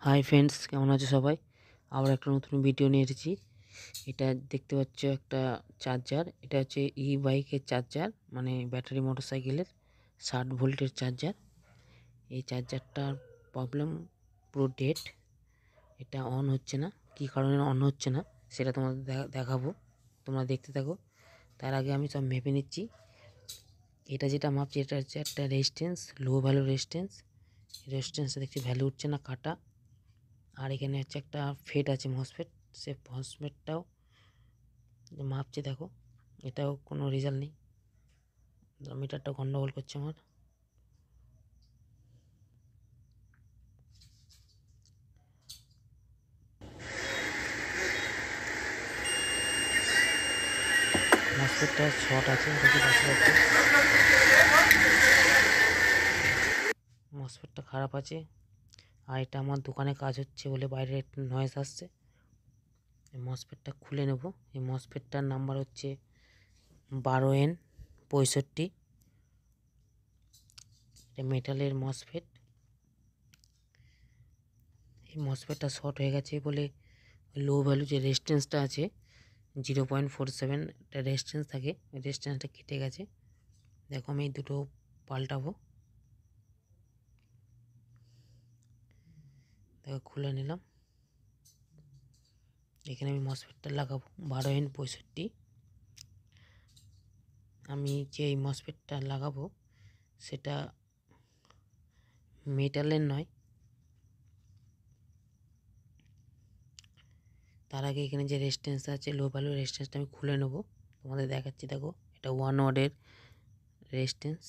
Hi friends, কেমন আছো সবাই? আবার একটা নতুন ভিডিও নিয়ে এসেছি। এটা দেখতে পাচ্ছ একটা চার্জার। এটা হচ্ছে বাইকের চার্জার, মানে ব্যাটারি মোটরসাইকেলের 60 ভোল্টের চার্জার। এই চার্জারটার প্রবলেম পুরো ডেড। এটা অন হচ্ছে না, কী কারণে অন হচ্ছে না সেটা তোমাদের দেখাবো। তোমরা দেখতে থাকো। তার আগে আমি সব মেপে নিচ্ছি। এটা যেটা মাপছি এটা হচ্ছে একটা রেজিস্ট্যান্স, লো ভ্যালু রেজিস্ট্যান্স। রেজিস্ট্যান্সটা দেখছি ভ্যালু উঠছে না, কাটা। আর এখানে হচ্ছে একটা ফেট আছে, মসফেট। সে মসফেটটাও মাপছে, দেখো এটাও কোনো রেজাল্ট নেই। মিটারটা গন্ডগোল করছে আমার। মসফেটটা শর্ট আছে, দেখি দেখা যাচ্ছে মসফেটটা খারাপ আছে। আর এটা আমার দোকানে কাজ হচ্ছে বলে বাইরে একটু নয়েজ আসছে। এই মসফেটটা খুলে নেব। এই মসফেটটার নাম্বার হচ্ছে 12N65। এটা মেটালের মসফেট। এই মসফেটটা শর্ট হয়ে গেছে বলে লো ভ্যালু যে রেজিস্ট্যান্সটা আছে 0.47 একটা রেজিস্ট্যান্স থাকে, রেজিস্ট্যান্সটা কেটে গেছে। দেখো আমি এই দুটো পাল্টাবো। দেখো খুলে নিলাম। এখানে আমি মসফেটটা লাগাবো 12N65। আমি যে এই মসফেটটা লাগাবো সেটা মেটালের নয়। তার আগে এখানে যে রেজিস্ট্যান্স আছে, লো ভ্যালু রেজিস্ট্যান্সটা আমি খুলে নেব, তোমাদের দেখাচ্ছি। দেখো এটা 1 ওয়াটের রেজিস্ট্যান্স,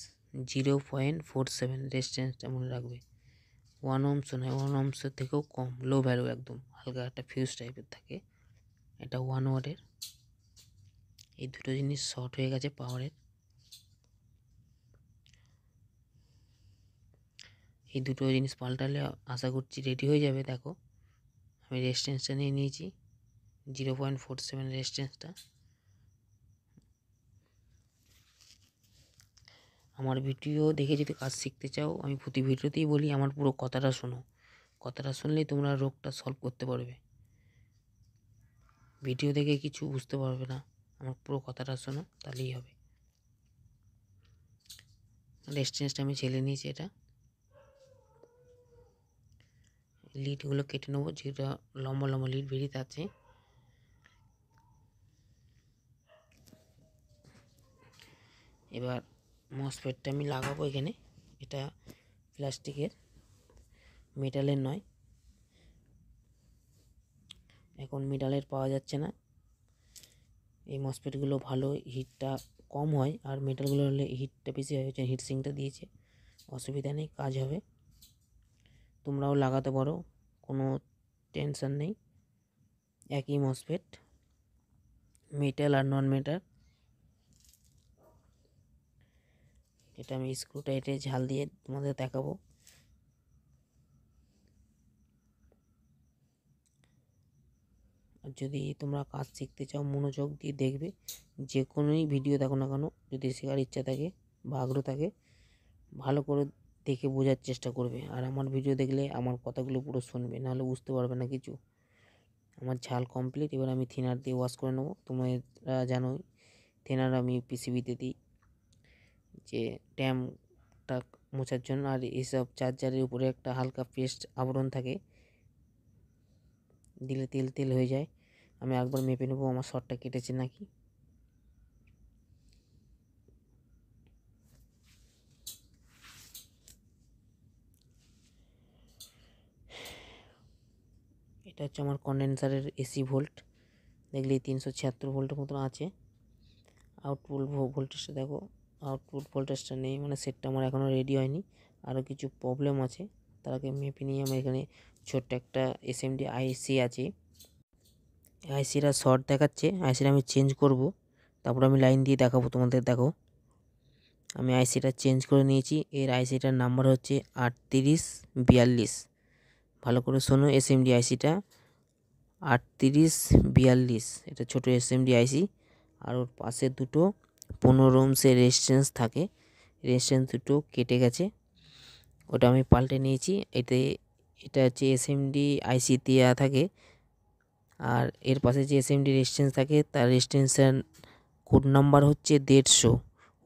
0.47 রেজিস্ট্যান্সটা মনে রাখবে। 1 ওহমস নয়, 1 ওহমসের থেকেও কম, লো ভ্যালু একদম, হালকা একটা ফিউজ টাইপের থাকে। এটা 1 ওয়াটের। এই দুটো জিনিস শর্ট হয়ে গেছে পাওয়ারের। এই দুটো জিনিস পাল্টালে আশা করছি রেডি হয়ে যাবে। দেখো আমি রেজিস্ট্যান্সটা নিয়ে নিয়েছি, 0.47 রেজিস্ট্যান্সটা। আমার ভিডিও দেখে যদি কাজ শিখতে চাও, আমি প্রতি ভিডিওতেই বলি আমার পুরো কথাটা শোনো। কথাটা শুনলেই তোমরা রোগটা সলভ করতে পারবে। ভিডিও দেখে কিছু বুঝতে পারবে না, আমার পুরো কথাটা শোনো, তাহলেই হবে। রেজিস্ট্যান্সটা আমি ছেলে নিয়েছি। এটা লিডগুলো কেটে নেবো, যেটা লম্বা লম্বা লিড বেরিয়ে আছে। এবার মসফেটটা আমি লাগাবো এখানে। এটা প্লাস্টিকের, মেটালের নয়। এখন মেটালের পাওয়া যাচ্ছে না। এই মসফেটগুলো ভালো, হিটটা কম হয়, আর মেটালগুলো হলে হিটটা বেশি হয়। হিট সিঙ্কটা দিয়েছে, অসুবিধা নেই, কাজ হবে। তোমরাও লাগাতে পারো, কোনো টেনশন নেই। একই মসফেট, মেটাল আর নন মেটাল। এটা আমি স্ক্রু টাইটে ঝাল দিয়ে তোমাদের দেখাবো। আর যদি তোমরা কাজ শিখতে চাও, মনোযোগ দিয়ে দেখবে। যে কোনোই ভিডিও দেখো না কেন, যদি শেখার ইচ্ছা থাকে বা আগ্রহ থাকে, ভালো করে দেখে বোঝার চেষ্টা করবে। আর আমার ভিডিও দেখলে আমার কথাগুলো পুরো শুনবে, নাহলে বুঝতে পারবে না কিছু। আমার ঝাল কমপ্লিট। এবার আমি থিনার দিয়ে ওয়াশ করে নেবো। তোমরা জানোই থিনার আমি পিসিবিতে দিই, যে ট্যাম্পটা মোছার জন্য। আর এইসব চার্জারের উপরে একটা হালকা পেস্ট আবরণ থাকে, দিলে তেল তেল হয়ে যায়। আমি একবার মেপে নেবো আমার শর্টটা কেটেছে নাকি। এটা হচ্ছে আমার কন্ডেন্সারের এসি ভোল্ট, দেখলেই 376 ভোল্টের মতন আছে। আউটপুট ভোল্টেজটা দেখো, আউটপুট ভোল্টেজটা নেই, মানে সেটটা আমার এখনও রেডি হয়নি, আরও কিছু প্রবলেম আছে। তার আগে মেপে নিয়ে আমার এখানে ছোট্ট একটা এসএমডি আইসি আছে। আইসিটা শর্ট দেখাচ্ছে, আইসিটা আমি চেঞ্জ করব, তারপর আমি লাইন দিয়ে দেখাবো তোমাদের। দেখো আমি আইসিটা চেঞ্জ করে নিয়েছি। এর আইসিটার নাম্বার হচ্ছে 3842। ভালো করে শোনো, এসএমডি আইসিটা 3842। এটা ছোটো এসএমডি আইসি। আর ওর পাশে দুটো 15 ওহমসের রেজিস্ট্যান্স থাকে, রেজিস্ট্যান্স দুটো কেটে গেছে, ওটা আমি পাল্টে নিয়েছি। এতে এটা হচ্ছে এসএমডি আইসি দেওয়া থাকে, আর এর পাশে যে এসএমডি রেজিস্ট্যান্স থাকে তার রেজিস্ট্যান্সের কোড নাম্বার হচ্ছে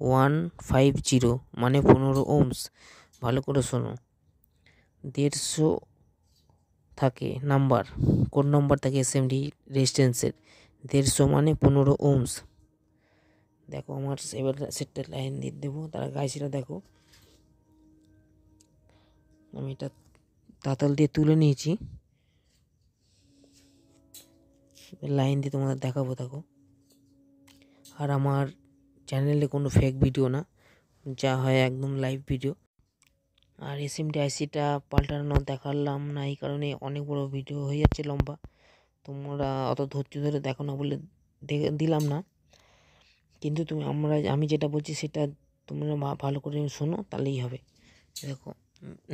150 মানে 15 ওহমস। ভালো করে শোনো, 150 থাকে নাম্বার, কোড নাম্বার থাকে এসএমডি রেজিস্ট্যান্সের, 150 মানে 15 ওহমস। দেখো আমার এবার সেটটা লাইন দিয়ে দেবো, তার আগে আইসিটা দেখো। আমি এটা তাতাল দিয়ে তুলে নিয়েছি, লাইন দিয়ে তোমাদের দেখাবো। দেখো, আর আমার চ্যানেলে কোনো ফেক ভিডিও না, যা হয় একদম লাইভ ভিডিও। আর এসএমডি আইসিটা পাল্টানো দেখালাম না এই কারণে অনেক বড় ভিডিও হয়ে যাচ্ছে, লম্বা, তোমরা অত ধৈর্য ধরে দেখো না বলে দিলাম না। কিন্তু আমি যেটা বলছি সেটা তোমরা ভালো করে শোনো, তাহলেই হবে। দেখো,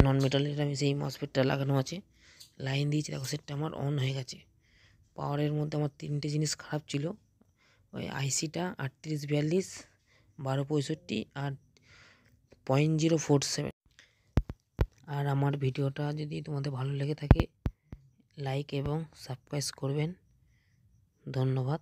নন মেটালের আমি সেই মসফেটটা লাগানো আছে, লাইন দিয়েছি। দেখো সেটটা আমার অন হয়ে গেছে। পাওয়ারের মধ্যে আমার 3টে জিনিস খারাপ ছিল, ওই আইসিটা 3842, 1265 আর 0.047। আর আমার ভিডিওটা যদি তোমাদের ভালো লেগে থাকে, লাইক এবং সাবস্ক্রাইব করবেন। ধন্যবাদ।